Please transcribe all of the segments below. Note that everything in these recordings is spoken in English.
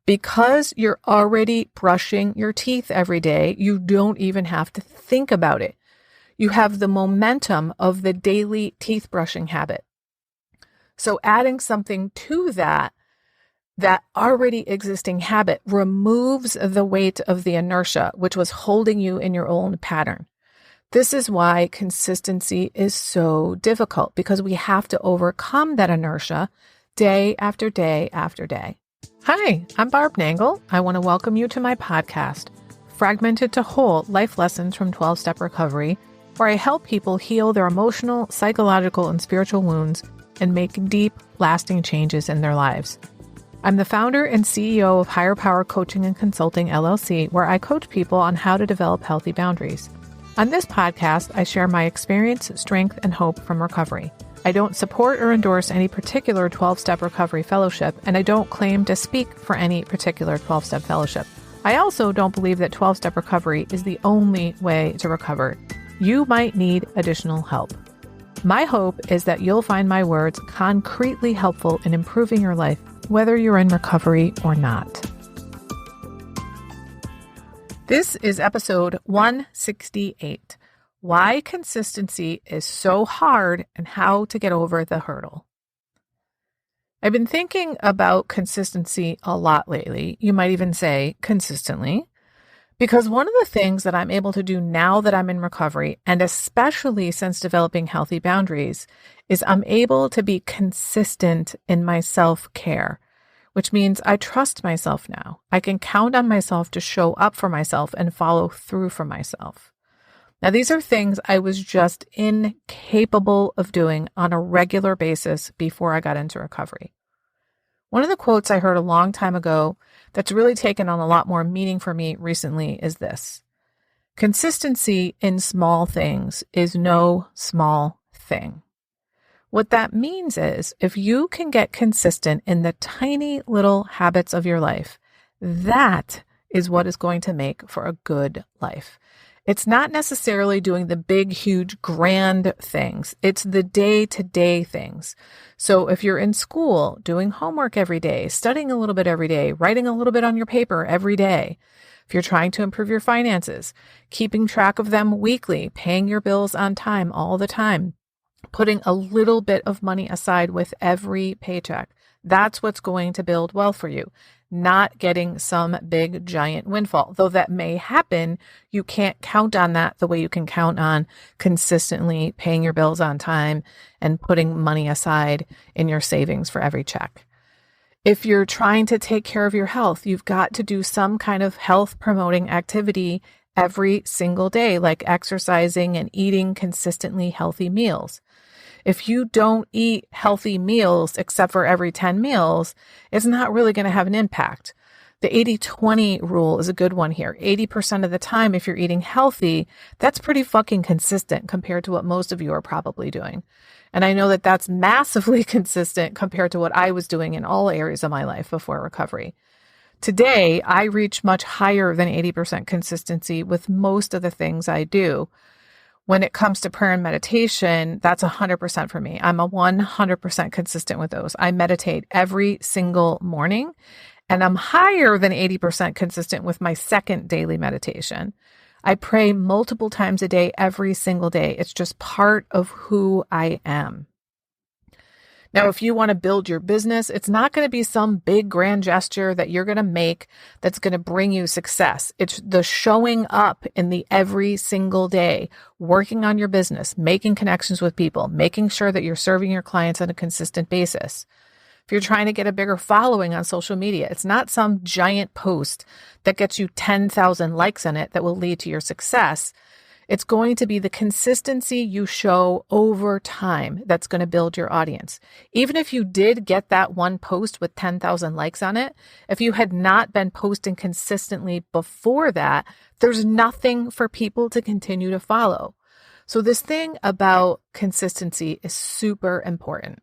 Because you're already brushing your teeth every day, you don't even have to think about it. You have the momentum of the daily teeth brushing habit. So adding something to that already existing habit removes the weight of the inertia, which was holding you in your own pattern. This is why consistency is so difficult, because we have to overcome that inertia day after day after day. Hi, I'm Barb Nangle. I want to welcome you to my podcast, Fragmented to Whole Life Lessons from 12-Step Recovery, where I help people heal their emotional, psychological, and spiritual wounds and make deep, lasting changes in their lives. I'm the founder and CEO of Higher Power Coaching and Consulting, LLC, where I coach people on how to develop healthy boundaries. On this podcast, I share my experience, strength, and hope from recovery. I don't support or endorse any particular 12-step recovery fellowship, and I don't claim to speak for any particular 12-step fellowship. I also don't believe that 12-step recovery is the only way to recover. You might need additional help. My hope is that you'll find my words concretely helpful in improving your life, whether you're in recovery or not. This is episode 168, Why Consistency is So Hard and How to Get Over the Hurdle. I've been thinking about consistency a lot lately. You might even say consistently, because one of the things that I'm able to do now that I'm in recovery, and especially since developing healthy boundaries, is I'm able to be consistent in my self-care, which means I trust myself now. I can count on myself to show up for myself and follow through for myself. Now, these are things I was just incapable of doing on a regular basis before I got into recovery. One of the quotes I heard a long time ago that's really taken on a lot more meaning for me recently is this: consistency in small things is no small thing. What that means is if you can get consistent in the tiny little habits of your life, that is what is going to make for a good life. It's not necessarily doing the big, huge, grand things. It's the day-to-day things. So if you're in school, doing homework every day, studying a little bit every day, writing a little bit on your paper every day, if you're trying to improve your finances, keeping track of them weekly, paying your bills on time all the time, putting a little bit of money aside with every paycheck, that's what's going to build wealth for you. Not getting some big giant windfall. Though that may happen, you can't count on that the way you can count on consistently paying your bills on time and putting money aside in your savings for every check. If you're trying to take care of your health, you've got to do some kind of health promoting activity every single day, like exercising and eating consistently healthy meals. If you don't eat healthy meals except for every 10 meals, it's not really going to have an impact. The 80-20 rule is a good one here. 80% of the time, if you're eating healthy, that's pretty fucking consistent compared to what most of you are probably doing. And I know that that's massively consistent compared to what I was doing in all areas of my life before recovery. Today, I reach much higher than 80% consistency with most of the things I do. When it comes to prayer and meditation, that's 100% for me. I'm a 100% consistent with those. I meditate every single morning, and I'm higher than 80% consistent with my second daily meditation. I pray multiple times a day, every single day. It's just part of who I am. Now, if you want to build your business, it's not going to be some big grand gesture that you're going to make that's going to bring you success. It's the showing up in the every single day, working on your business, making connections with people, making sure that you're serving your clients on a consistent basis. If you're trying to get a bigger following on social media, it's not some giant post that gets you 10,000 likes on it that will lead to your success. It's going to be the consistency you show over time that's going to build your audience. Even if you did get that one post with 10,000 likes on it, if you had not been posting consistently before that, there's nothing for people to continue to follow. So this thing about consistency is super important.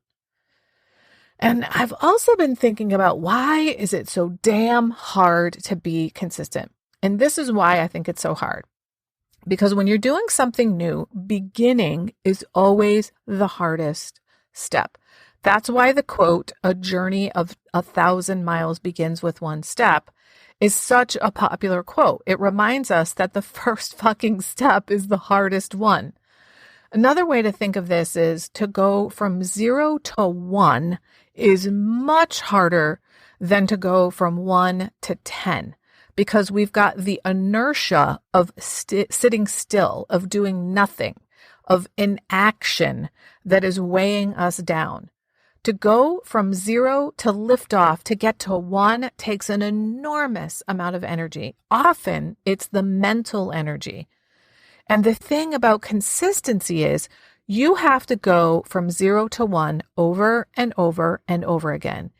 And I've also been thinking about why is it so damn hard to be consistent? And this is why I think it's so hard. Because when you're doing something new, beginning is always the hardest step. That's why the quote, "A journey of 1,000 miles begins with one step," is such a popular quote. It reminds us that the first fucking step is the hardest one. Another way to think of this is to go from 0 to 1 is much harder than to go from 1 to 10 because we've got the inertia of sitting still, of doing nothing, of inaction that is weighing us down. To go from 0 to lift off to get to 1 takes an enormous amount of energy. Often it's the mental energy. And the thing about consistency is you have to go from 0 to 1 over and over and over again.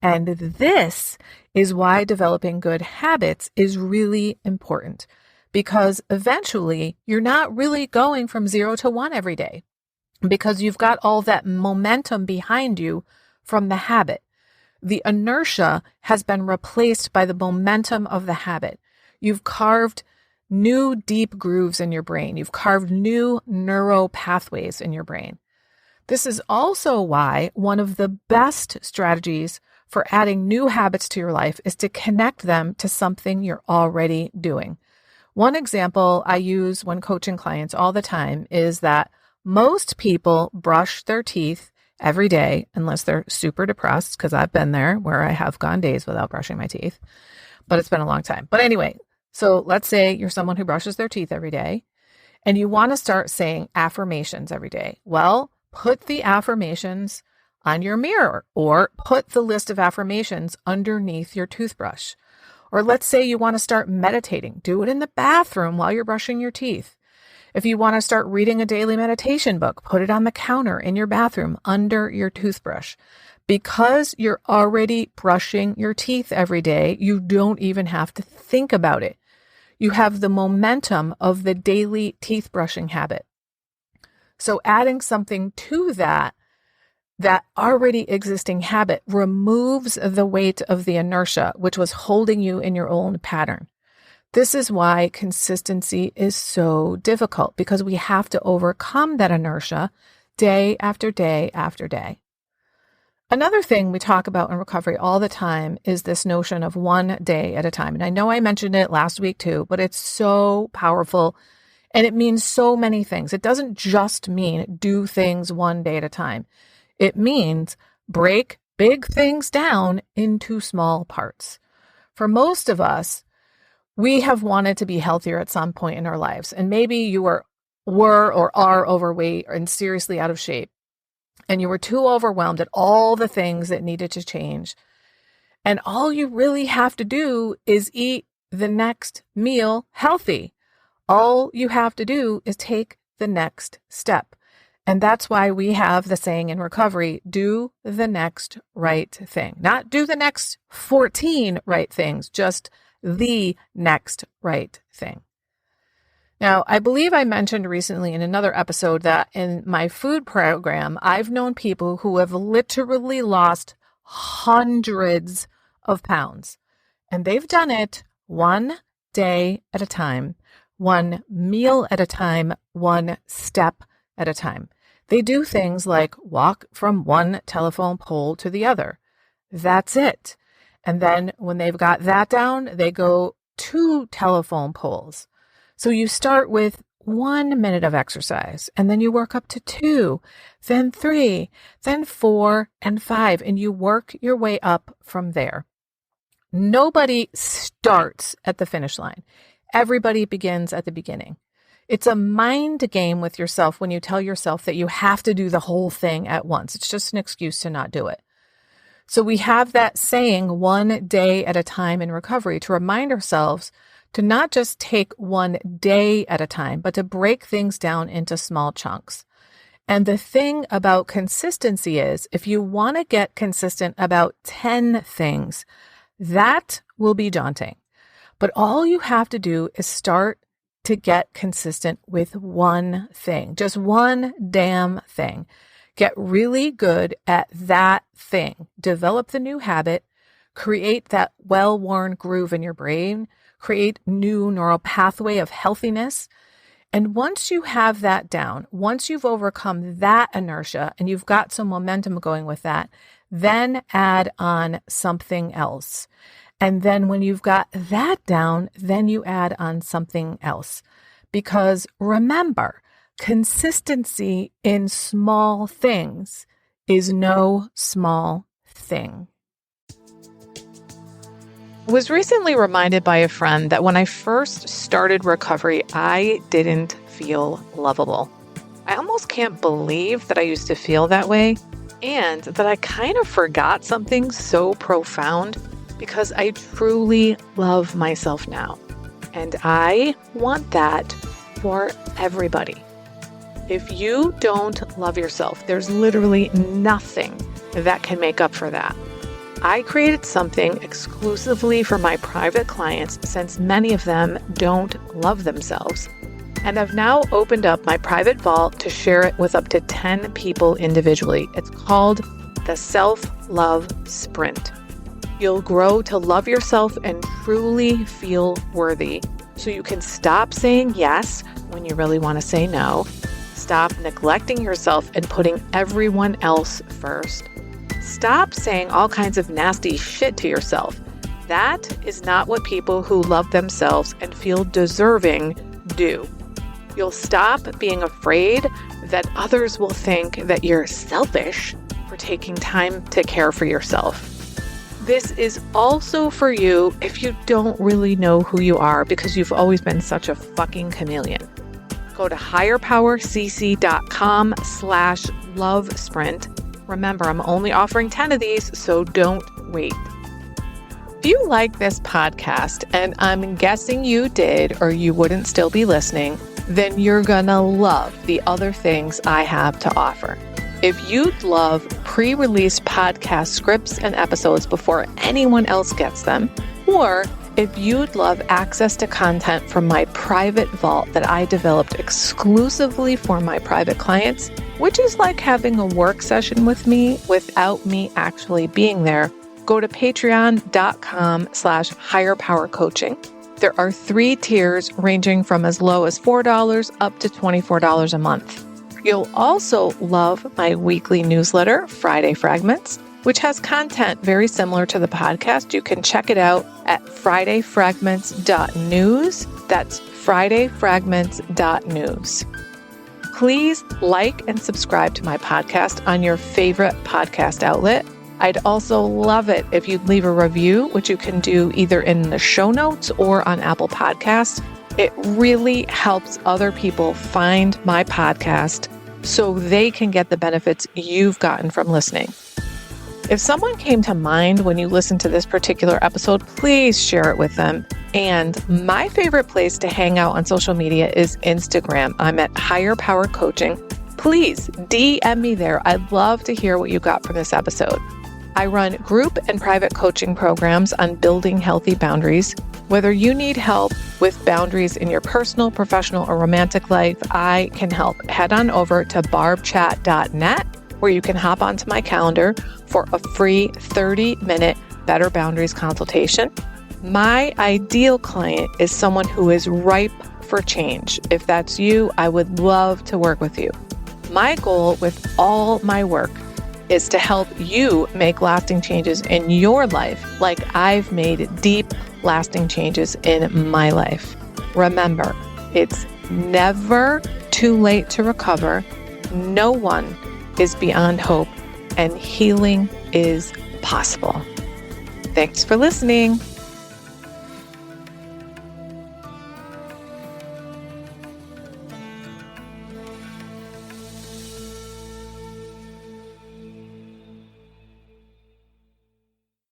And this is why developing good habits is really important, because eventually you're not really going from 0 to 1 every day because you've got all that momentum behind you from the habit. The inertia has been replaced by the momentum of the habit. You've carved new deep grooves in your brain. You've carved new neural pathways in your brain. This is also why one of the best strategies for adding new habits to your life is to connect them to something you're already doing. One example I use when coaching clients all the time is that most people brush their teeth every day unless they're super depressed, because I've been there where I have gone days without brushing my teeth, but it's been a long time. But anyway, so let's say you're someone who brushes their teeth every day and you want to start saying affirmations every day. Well, put the affirmations on your mirror or put the list of affirmations underneath your toothbrush. Or let's say you want to start meditating. Do it in the bathroom while you're brushing your teeth. If you want to start reading a daily meditation book, put it on the counter in your bathroom under your toothbrush. Because you're already brushing your teeth every day, you don't even have to think about it. You have the momentum of the daily teeth brushing habit. So adding something to that already existing habit removes the weight of the inertia, which was holding you in your own pattern. This is why consistency is so difficult, because we have to overcome that inertia day after day after day. Another thing we talk about in recovery all the time is this notion of one day at a time. And I know I mentioned it last week too, but it's so powerful and it means so many things. It doesn't just mean do things one day at a time. It means break big things down into small parts. For most of us, we have wanted to be healthier at some point in our lives. And maybe you were or are overweight and seriously out of shape. And you were too overwhelmed at all the things that needed to change. And all you really have to do is eat the next meal healthy. All you have to do is take the next step. And that's why we have the saying in recovery, do the next right thing. Not do the next 14 right things, just the next right thing. Now, I believe I mentioned recently in another episode that in my food program, I've known people who have literally lost hundreds of pounds. And they've done it one day at a time, one meal at a time, one step at a time. They do things like walk from one telephone pole to the other. That's it. And then when they've got that down, they go 2 telephone poles. So you start with 1 minute of exercise, and then you work up to 2, then 3, then 4 and 5, and you work your way up from there. Nobody starts at the finish line. Everybody begins at the beginning. It's a mind game with yourself when you tell yourself that you have to do the whole thing at once. It's just an excuse to not do it. So we have that saying, one day at a time in recovery, to remind ourselves to not just take one day at a time, but to break things down into small chunks. And the thing about consistency is, if you want to get consistent about 10 things, that will be daunting. But all you have to do is start to get consistent with one thing, just one damn thing. Get really good at that thing. Develop the new habit, create that well-worn groove in your brain, create new neural pathway of healthiness, And once you have that down, once you've overcome that inertia and you've got some momentum going with that, then add on something else. And then when you've got that down, then you add on something else. Because remember, consistency in small things is no small thing. I was recently reminded by a friend that when I first started recovery, I didn't feel lovable. I almost can't believe that I used to feel that way and that I kind of forgot something so profound because I truly love myself now. And I want that for everybody. If you don't love yourself, there's literally nothing that can make up for that. I created something exclusively for my private clients since many of them don't love themselves. And I've now opened up my private vault to share it with up to 10 people individually. It's called the Self-Love Sprint. You'll grow to love yourself and truly feel worthy so you can stop saying yes when you really want to say no, stop neglecting yourself and putting everyone else first. Stop saying all kinds of nasty shit to yourself. That is not what people who love themselves and feel deserving do. You'll stop being afraid that others will think that you're selfish for taking time to care for yourself. This is also for you if you don't really know who you are because you've always been such a fucking chameleon. Go to higherpowercc.com/love sprint. Remember, I'm only offering 10 of these, so don't wait. If you like this podcast, and I'm guessing you did or you wouldn't still be listening, then you're gonna love the other things I have to offer. If you'd love pre-released podcast scripts and episodes before anyone else gets them, or if you'd love access to content from my private vault that I developed exclusively for my private clients, which is like having a work session with me without me actually being there, go to patreon.com/higherpowercoaching. There are 3 tiers ranging from as low as $4 up to $24 a month. You'll also love my weekly newsletter, Friday Fragments, which has content very similar to the podcast. You can check it out at fridayfragments.news. That's fridayfragments.news. Please like and subscribe to my podcast on your favorite podcast outlet. I'd also love it if you'd leave a review, which you can do either in the show notes or on Apple Podcasts. It really helps other people find my podcast so they can get the benefits you've gotten from listening. If someone came to mind when you listened to this particular episode, please share it with them. And my favorite place to hang out on social media is Instagram. I'm at Higher Power Coaching. Please DM me there. I'd love to hear what you got from this episode. I run group and private coaching programs on building healthy boundaries. Whether you need help with boundaries in your personal, professional, or romantic life, I can help. Head on over to barbchat.net where you can hop onto my calendar for a free 30-minute Better Boundaries consultation. My ideal client is someone who is ripe for change. If that's you, I would love to work with you. My goal with all my work is to help you make lasting changes in your life like I've made deep, lasting changes in my life. Remember, it's never too late to recover. No one is beyond hope, and healing is possible. Thanks for listening.